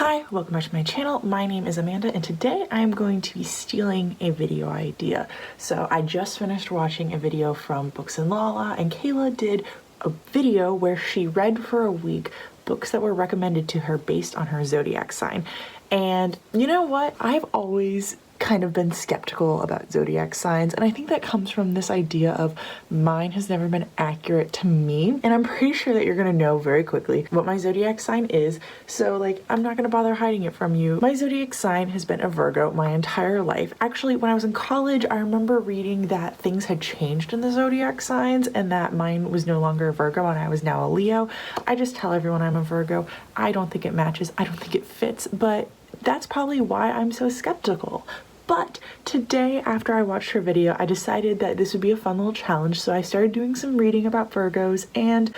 Hi, welcome back to my channel. My name is Amanda and today I'm going to be stealing a video idea. So I just finished watching a video from Booksandlala and Kayla did a video where she read for a week books that were recommended to her based on her zodiac sign. And you know what? I've always kind of been skeptical about zodiac signs, and I think that comes from this idea of mine has never been accurate to me. And I'm pretty sure that you're gonna know very quickly what my zodiac sign is, so like I'm not gonna bother hiding it from you. My zodiac sign has been a Virgo my entire life. Actually, when I was in college, I remember reading that things had changed in the zodiac signs and that mine was no longer a Virgo and I was now a Leo. I just tell everyone I'm a Virgo. I don't think it matches, I don't think it fits, but that's probably why I'm so skeptical. But today, after I watched her video, I decided that this would be a fun little challenge, so I started doing some reading about Virgos, and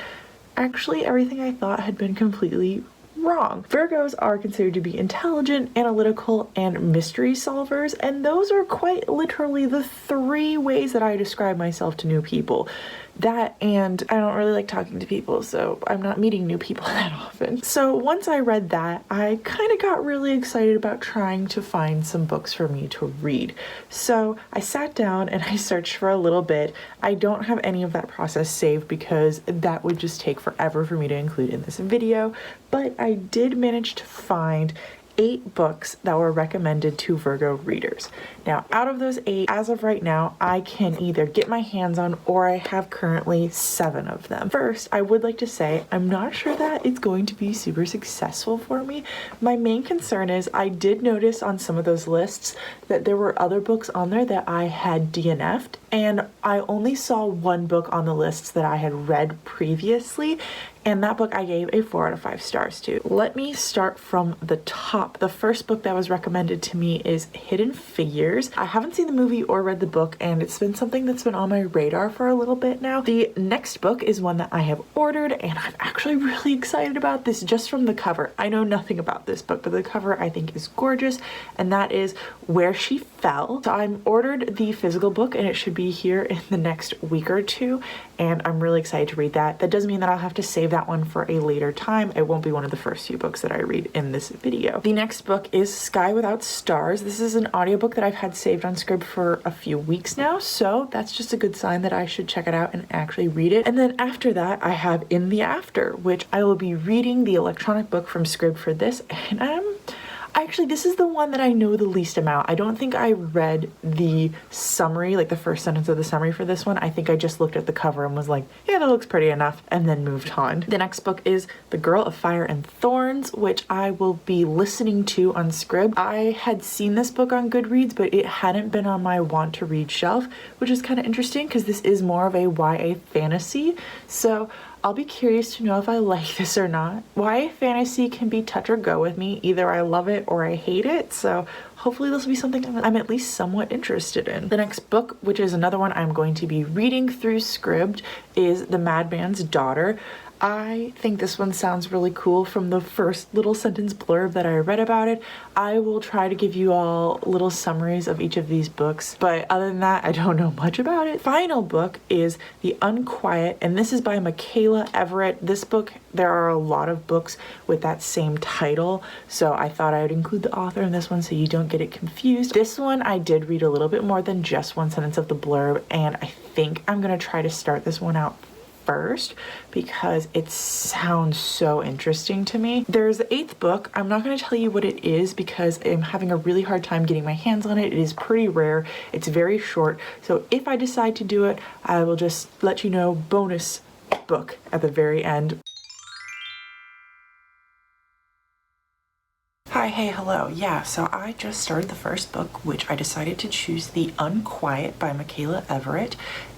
actually everything I thought had been completely wrong. Virgos are considered to be intelligent, analytical, and mystery solvers, and those are quite literally the three ways that I describe myself to new people. That, and I don't really like talking to people, so I'm not meeting new people that often. So once I read that, I kind of got really excited about trying to find some books for me to read. So I sat down and I searched for a little bit. I don't have any of that process saved because that would just take forever for me to include in this video, but I did manage to find 8 books that were recommended to Virgo readers. Now, out of those 8, as of right now, I can either get my hands on or I have currently 7 of them. First, I would like to say I'm not sure that it's going to be super successful for me. My main concern is I did notice on some of those lists that there were other books on there that I had DNF'd, and I only saw one book on the lists that I had read previously, and that book I gave a 4 out of 5 stars to. Let me start from the top. The first book that was recommended to me is Hidden Figures. I haven't seen the movie or read the book, and it's been something that's been on my radar for a little bit now. The next book is one that I have ordered, and I'm actually really excited about this just from the cover. I know nothing about this book, but the cover I think is gorgeous, and that is Where She Fell. So I'm ordered the physical book, and it should be here in the next week or two, and I'm really excited to read that. That doesn't mean that I'll have to save that one for a later time. It won't be one of the first few books that I read in this video. The next book is Sky Without Stars. This is an audiobook that I've had saved on Scribd for a few weeks now, so that's just a good sign that I should check it out and actually read it. And then after that, I have In the After, which I will be reading the electronic book from Scribd for this, and actually, this is the one that I know the least amount. I don't think I read the summary, like the first sentence of the summary for this one. I think I just looked at the cover and was like, yeah, that looks pretty enough, and then moved on. The next book is The Girl of Fire and Thorns, which I will be listening to on Scribd. I had seen this book on Goodreads, but it hadn't been on my want to read shelf, which is kind of interesting because this is more of a YA fantasy. So I'll be curious to know if I like this or not. YA fantasy can be touch or go with me. Either I love it or I hate it. So hopefully this will be something I'm at least somewhat interested in. The next book, which is another one I'm going to be reading through Scribd, is The Madman's Daughter. I think this one sounds really cool from the first little sentence blurb that I read about it. I will try to give you all little summaries of each of these books, but other than that, I don't know much about it. Final book is The Unquiet, and this is by Kayla Everett. This book, there are a lot of books with that same title, so I thought I would include the author in this one so you don't get it confused. This one I did read a little bit more than just one sentence of the blurb, and I think I'm gonna try to start this one out first because it sounds so interesting to me. There's the 8th book. I'm not going to tell you what it is because I'm having a really hard time getting my hands on it. It is pretty rare. It's very short. So if I decide to do it, I will just let you know, bonus book at the very end. Hi, hey, hello. Yeah, so I just started the first book, which I decided to choose The Unquiet by Kayla Everett.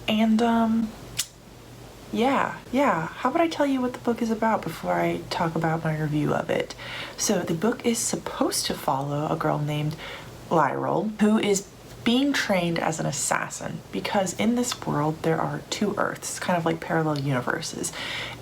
And yeah, how about I tell you what the book is about before I talk about my review of it? So the book is supposed to follow a girl named Lyral, who is being trained as an assassin because in this world there are 2 Earths, kind of like parallel universes.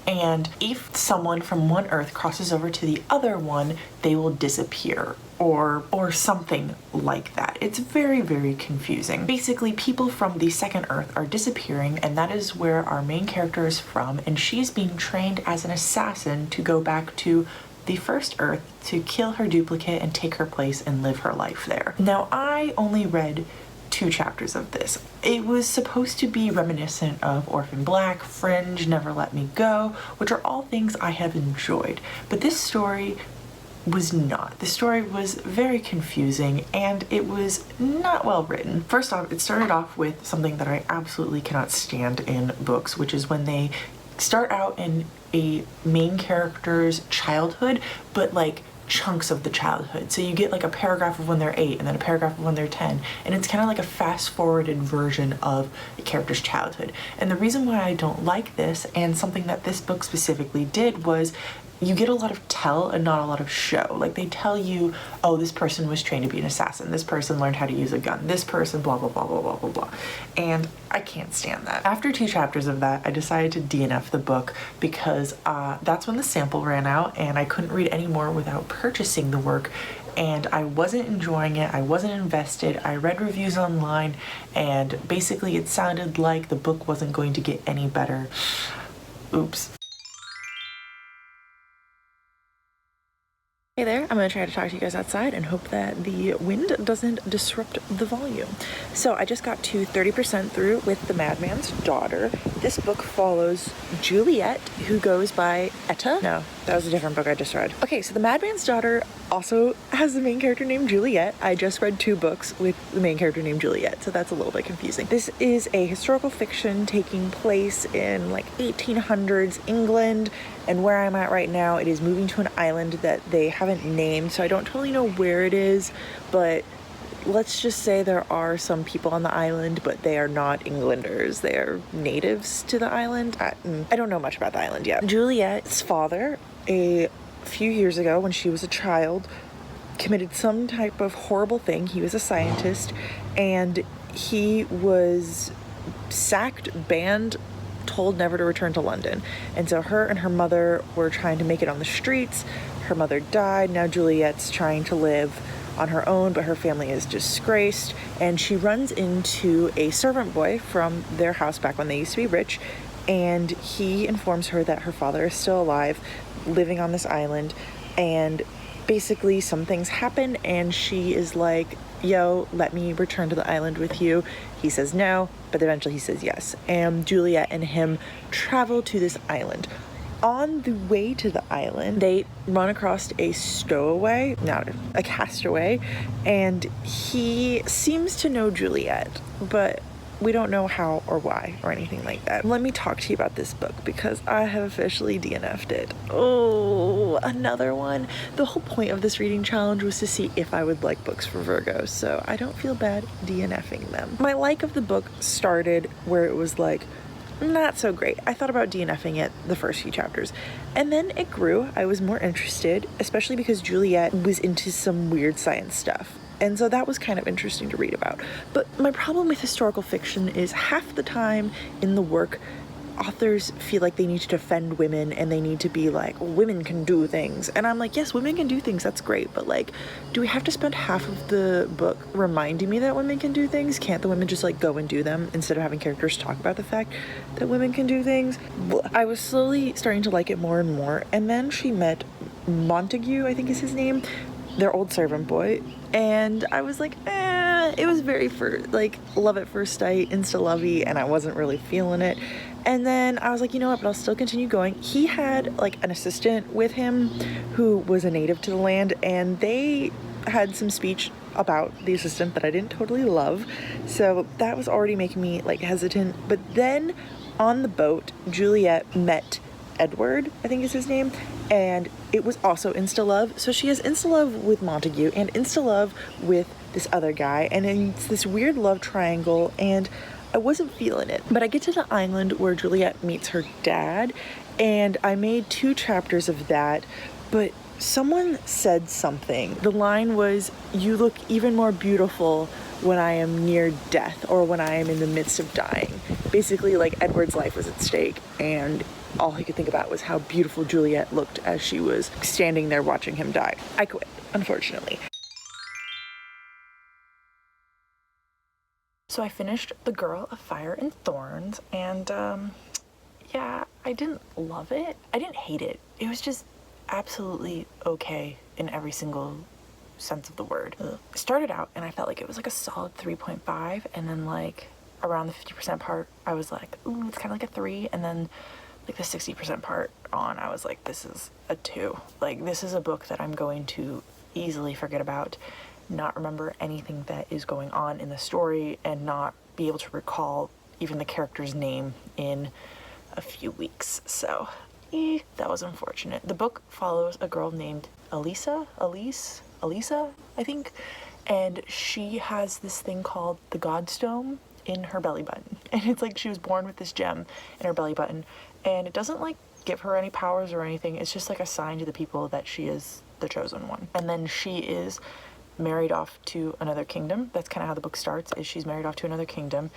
And if someone from one Earth crosses over to the other one, they will disappear or something like that. It's very, very confusing. Basically, people from the second Earth are disappearing, and that is where our main character is from, and she's being trained as an assassin to go back to the first Earth to kill her duplicate and take her place and live her life there. Now, I only read 2 chapters of this. It was supposed to be reminiscent of Orphan Black, Fringe, Never Let Me Go, which are all things I have enjoyed. But this story was not. The story was very confusing and it was not well written. First off, it started off with something that I absolutely cannot stand in books, which is when they start out in a main character's childhood, but like chunks of the childhood. So you get like a paragraph of when they're 8 and then a paragraph of when they're 10, and it's kind of like a fast forwarded version of a character's childhood. And the reason why I don't like this, and something that this book specifically did, was you get a lot of tell and not a lot of show. Like they tell you, oh, this person was trained to be an assassin, this person learned how to use a gun, this person blah blah blah blah blah blah blah. And I can't stand that. After 2 chapters of that, I decided to DNF the book because that's when the sample ran out and I couldn't read anymore without purchasing the work, and I wasn't enjoying it, I wasn't invested. I read reviews online and basically it sounded like the book wasn't going to get any better. Oops. Hey there, I'm going to try to talk to you guys outside and hope that the wind doesn't disrupt the volume. So I just got to 30% through with The Madman's Daughter. This book follows Juliet, who goes by Etta. No, that was a different book I just read. Okay, so The Madman's Daughter also has the main character named Juliet. I just read 2 books with the main character named Juliet, so that's a little bit confusing. This is a historical fiction taking place in like 1800s England, and where I'm at right now, it is moving to an island that they haven't named, so I don't totally know where it is, but let's just say there are some people on the island, but they are not Englanders. They are natives to the island. I don't know much about the island yet. Juliet's father, a few years ago when she was a child, committed some type of horrible thing. He was a scientist and he was sacked, banned, told never to return to London. And so her and her mother were trying to make it on the streets. Her mother died. Now Juliet's trying to live on her own, but her family is disgraced, and she runs into a servant boy from their house back when they used to be rich, and he informs her that her father is still alive, living on this island, and basically some things happen and she is like, yo, let me return to the island with you. He says no, but eventually he says yes, and Juliet and him travel to this island. On the way to the island, they run across a stowaway, not a castaway, and he seems to know Juliet, but we don't know how or why or anything like that. Let me talk to you about this book because I have officially DNF'd it. Oh, another one. The whole point of this reading challenge was to see if I would like books for Virgo, so I don't feel bad DNFing them. My like of the book started where it was like, not so great. I thought about DNFing it the first few chapters, and then it grew. I was more interested, especially because Juliet was into some weird science stuff. And so that was kind of interesting to read about. But my problem with historical fiction is half the time in the work, authors feel like they need to defend women and they need to be like, well, women can do things. And I'm like, yes, women can do things. That's great. But like, do we have to spend half of the book reminding me that women can do things? Can't the women just like go and do them instead of having characters talk about the fact that women can do things? I was slowly starting to like it more and more. And then she met Montague, I think is his name, their old servant boy. And I was like, it was very like love at first sight, insta-lovey, and I wasn't really feeling it. And then I was like, you know what, but I'll still continue going. He had like an assistant with him who was a native to the land, and they had some speech about the assistant that I didn't totally love. So that was already making me like hesitant. But then on the boat, Juliet met Edward, I think is his name, and it was also insta-love. So she has insta-love with Montague and insta-love with this other guy, and it's this weird love triangle, and I wasn't feeling it. But I get to the island where Juliet meets her dad, and I made 2 chapters of that, but someone said something. The line was, "You look even more beautiful when I am near death, or when I am in the midst of dying." Basically, like, Edward's life was at stake, and all he could think about was how beautiful Juliet looked as she was standing there watching him die. I quit, unfortunately. So I finished The Girl of Fire and Thorns, and yeah, I didn't love it. I didn't hate it. It was just absolutely okay in every single sense of the word. It started out and I felt like it was like a solid 3.5, and then like around the 50% part I was like, ooh, it's kind of like a 3, and then like the 60% part on I was like, this is a 2. Like, this is a book that I'm going to easily forget about, not remember anything that is going on in the story, and not be able to recall even the character's name in a few weeks. So that was unfortunate. The book follows a girl named Elisa, I think, and she has this thing called the Godstone in her belly button, and it's like she was born with this gem in her belly button, and it doesn't like give her any powers or anything. It's just like a sign to the people that she is the chosen one. And then she is married off to another kingdom. That's kind of how the book starts, is she's married off to another kingdom.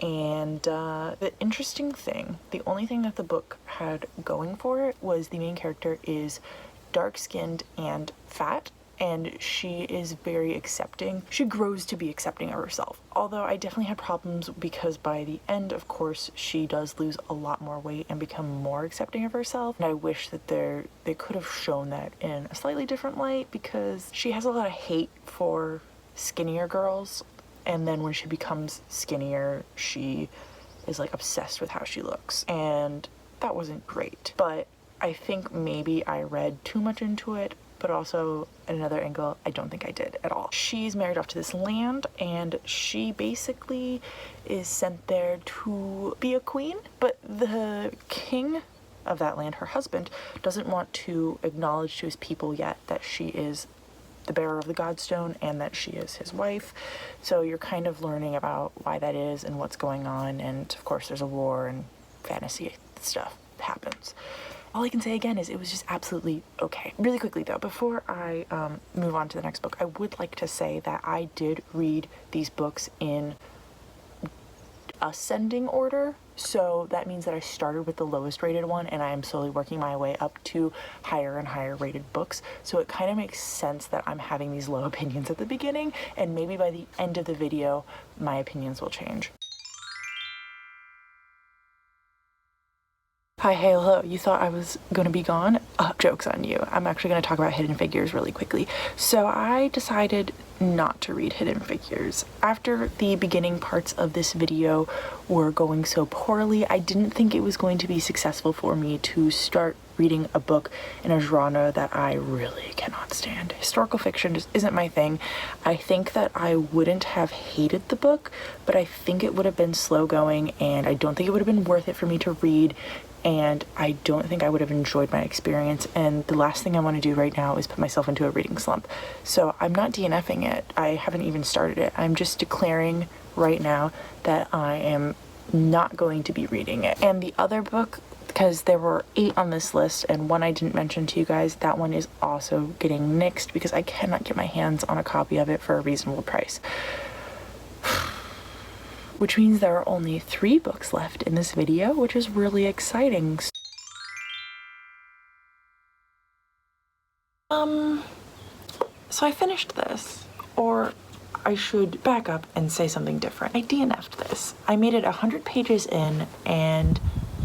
And the interesting thing, the only thing that the book had going for it was the main character is dark-skinned and fat, and she is very accepting. She grows to be accepting of herself. Although I definitely had problems because by the end, of course, she does lose a lot more weight and become more accepting of herself. And I wish that they could have shown that in a slightly different light, because she has a lot of hate for skinnier girls. And then when she becomes skinnier, she is like obsessed with how she looks. And that wasn't great. But I think maybe I read too much into it, but also at another angle, I don't think I did at all. She's married off to this land, and she basically is sent there to be a queen, but the king of that land, her husband, doesn't want to acknowledge to his people yet that she is the bearer of the Godstone and that she is his wife. So you're kind of learning about why that is and what's going on, and of course there's a war and fantasy stuff happens. All I can say again is it was just absolutely okay. Really quickly though, before I move on to the next book, I would like to say that I did read these books in ascending order. So that means that I started with the lowest rated one, and I am slowly working my way up to higher and higher rated books. So it kind of makes sense that I'm having these low opinions at the beginning, and maybe by the end of the video, my opinions will change. Hi, hey, hello. You thought I was going to be gone? Joke's on you. I'm actually going to talk about Hidden Figures really quickly. So I decided not to read Hidden Figures. After the beginning parts of this video were going so poorly, I didn't think it was going to be successful for me to start reading a book in a genre that I really cannot stand. Historical fiction just isn't my thing. I think that I wouldn't have hated the book, but I think it would have been slow going, and I don't think it would have been worth it for me to read, and I don't think I would have enjoyed my experience, and the last thing I want to do right now is put myself into a reading slump. So I'm not DNFing it. I haven't even started it. I'm just declaring right now that I am not going to be reading it. And the other book, because there were 8 on this list and one I didn't mention to you guys, that one is also getting nixed because I cannot get my hands on a copy of it for a reasonable price. Which means there are only 3 books left in this video, which is really exciting. So I finished this, or I should back up and say something different. I DNF'd this. I made it 100 pages in, and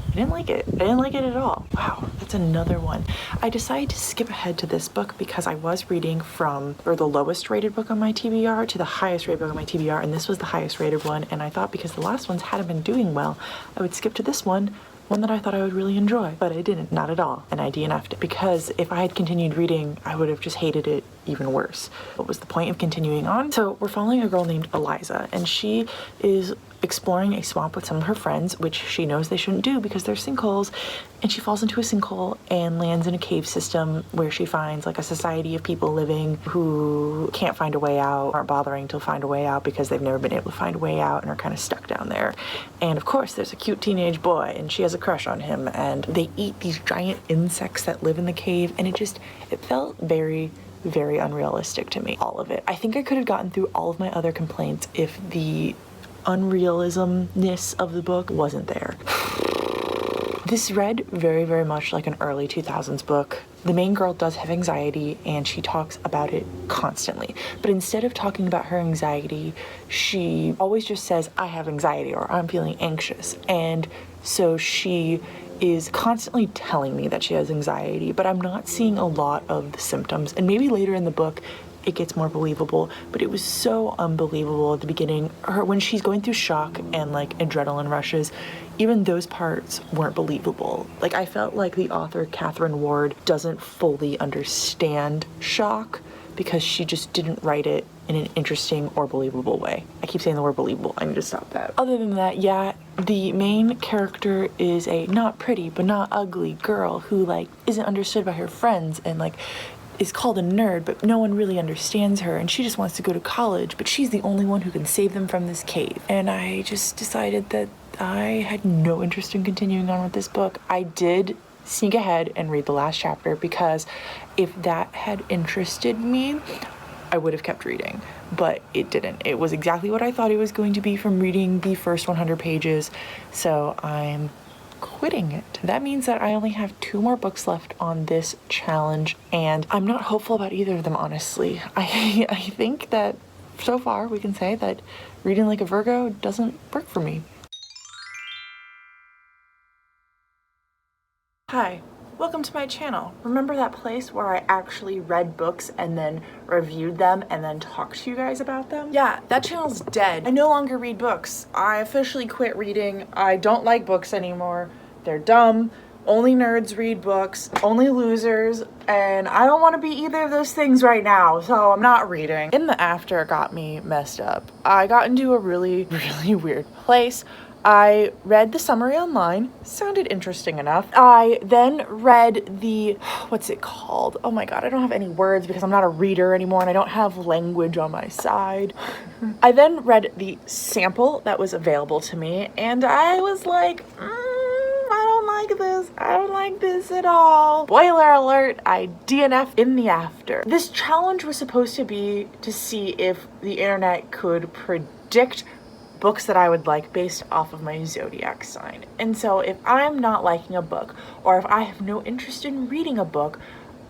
I didn't like it. I didn't like it at all. Wow, that's another one. I decided to skip ahead to this book because I was reading from the lowest rated book on my TBR to the highest rated book on my TBR, and this was the highest rated one, and I thought because the last ones hadn't been doing well, I would skip to this one that I thought I would really enjoy, but I didn't, not at all, and I DNF'd it because if I had continued reading, I would have just hated it even worse. What was the point of continuing on? So we're following a girl named Eliza, and she is exploring a swamp with some of her friends, which she knows they shouldn't do because they're sinkholes, and she falls into a sinkhole and lands in a cave system where she finds like a society of people living who can't find a way out, aren't bothering to find a way out because they've never been able to find a way out and are kind of stuck down there. And of course there's a cute teenage boy and she has a crush on him, and they eat these giant insects that live in the cave, and it felt very unrealistic to me, all of it. I think I could have gotten through all of my other complaints if the unrealismness of the book wasn't there. This read very much like an early 2000s book. The main girl does have anxiety and she talks about it constantly, but instead of talking about her anxiety, she always just says, I have anxiety, or I'm feeling anxious. And so she is constantly telling me that she has anxiety, but I'm not seeing a lot of the symptoms. And maybe later in the book it gets more believable, but it was so unbelievable at the beginning. When she's going through shock and like adrenaline rushes, even those parts weren't believable. Like, I felt like the author, Catherine Ward, doesn't fully understand shock because she just didn't write it in an interesting or believable way. I keep saying the word believable. I need to stop that. Other than that, yeah, the main character is a not pretty but not ugly girl who like isn't understood by her friends and like is called a nerd, but no one really understands her, and she just wants to go to college, but she's the only one who can save them from this cave. And I just decided that I had no interest in continuing on with this book. I did sneak ahead and read the last chapter because if that had interested me, I would have kept reading, but it didn't. It was exactly what I thought it was going to be from reading the first 100 pages, so I'm quitting it. That means that I only have 2 more books left on this challenge, and I'm not hopeful about either of them, honestly. I think that so far we can say that reading like a Virgo doesn't work for me. Hi, welcome to my channel. Remember that place where I actually read books and then reviewed them and then talked to you guys about them? Yeah, that channel's dead. I no longer read books. I officially quit reading. I don't like books anymore. They're dumb. Only nerds read books, only losers, and I don't want to be either of those things right now, so I'm not reading. In the after got me messed up. I got into a really weird place. I read the summary online, sounded interesting enough. I then read the, what's it called? Oh my god, I don't have any words because I'm not a reader anymore and I don't have language on my side. I then read the sample that was available to me and I was like, I don't like this at all. Spoiler alert, I DNF'd in the after. This challenge was supposed to be to see if the internet could predict books that I would like based off of my zodiac sign. And so if I'm not liking a book, or if I have no interest in reading a book,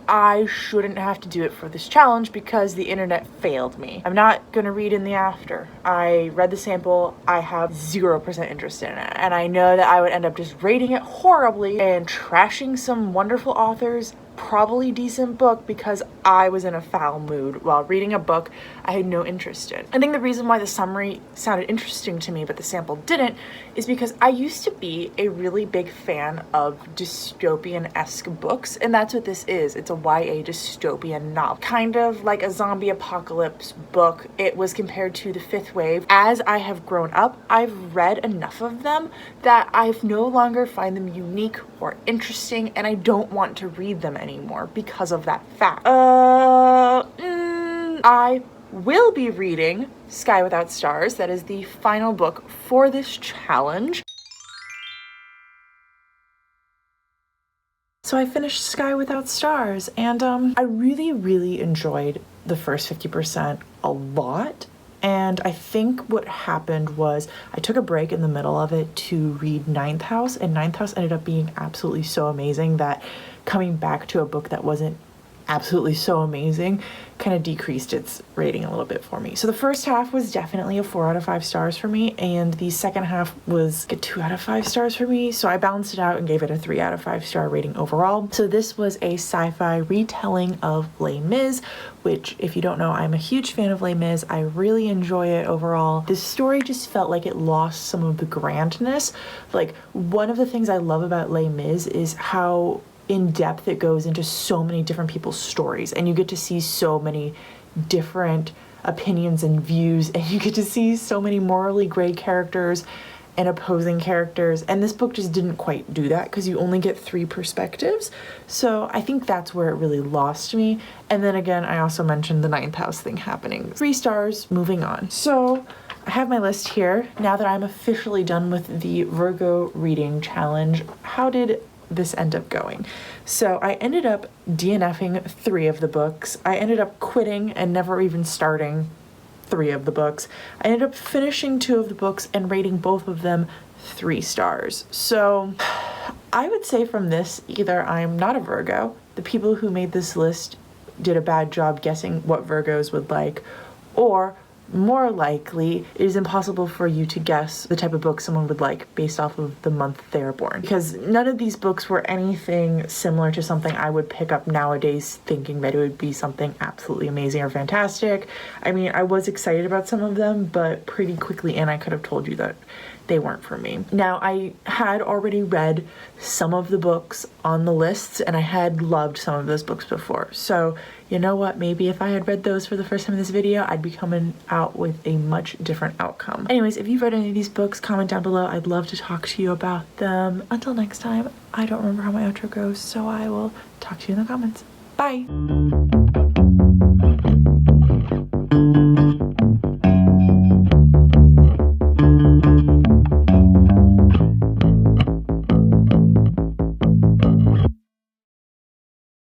I shouldn't have to do it for this challenge because the internet failed me. I'm not gonna read in the after. I read the sample, I have 0% interest in it. And I know that I would end up just rating it horribly and trashing some wonderful authors' probably decent book because I was in a foul mood while reading a book I had no interest in. I think the reason why the summary sounded interesting to me but the sample didn't is because I used to be a really big fan of dystopian-esque books, and that's what this is. It's a YA dystopian novel. Kind of like a zombie apocalypse book. It was compared to The Fifth Wave. As I have grown up, I've read enough of them that I've no longer find them unique or interesting, and I don't want to read them anymore because of that fact. I will be reading Sky Without Stars. That is the final book for this challenge. So I finished Sky Without Stars, and I really enjoyed the first 50% a lot. And I think what happened was I took a break in the middle of it to read Ninth House, and Ninth House ended up being absolutely so amazing that coming back to a book that wasn't absolutely so amazing kind of decreased its rating a little bit for me. So the first half was definitely a 4 out of 5 stars for me, and the second half was a 2 out of 5 stars for me. So I balanced it out and gave it a 3 out of 5 star rating overall. So this was a sci-fi retelling of Les Mis, which, if you don't know, I'm a huge fan of Les Mis. I really enjoy it overall. This story just felt like it lost some of the grandness. Like, one of the things I love about Les Mis is how in depth it goes into so many different people's stories, and you get to see so many different opinions and views, and you get to see so many morally gray characters and opposing characters, and this book just didn't quite do that because you only get 3 perspectives. So I think that's where it really lost me. And then again, I also mentioned the Ninth House thing happening. 3 stars, moving on. So I have my list here. Now that I'm officially done with the Virgo reading challenge, how did this end up going? So I ended up DNFing 3 of the books. I ended up quitting and never even starting 3 of the books. I ended up finishing 2 of the books and rating both of them 3 stars. So I would say from this, either I'm not a Virgo, the people who made this list did a bad job guessing what Virgos would like, or more likely it is impossible for you to guess the type of book someone would like based off of the month they are born, because none of these books were anything similar to something I would pick up nowadays thinking that it would be something absolutely amazing or fantastic. I mean, I was excited about some of them, but pretty quickly I could have told you that they weren't for me. Now, I had already read some of the books on the lists, and I had loved some of those books before. So, you know what? Maybe if I had read those for the first time in this video, I'd be coming out with a much different outcome. Anyways, if you've read any of these books, comment down below. I'd love to talk to you about them. Until next time, I don't remember how my outro goes, so I will talk to you in the comments. Bye!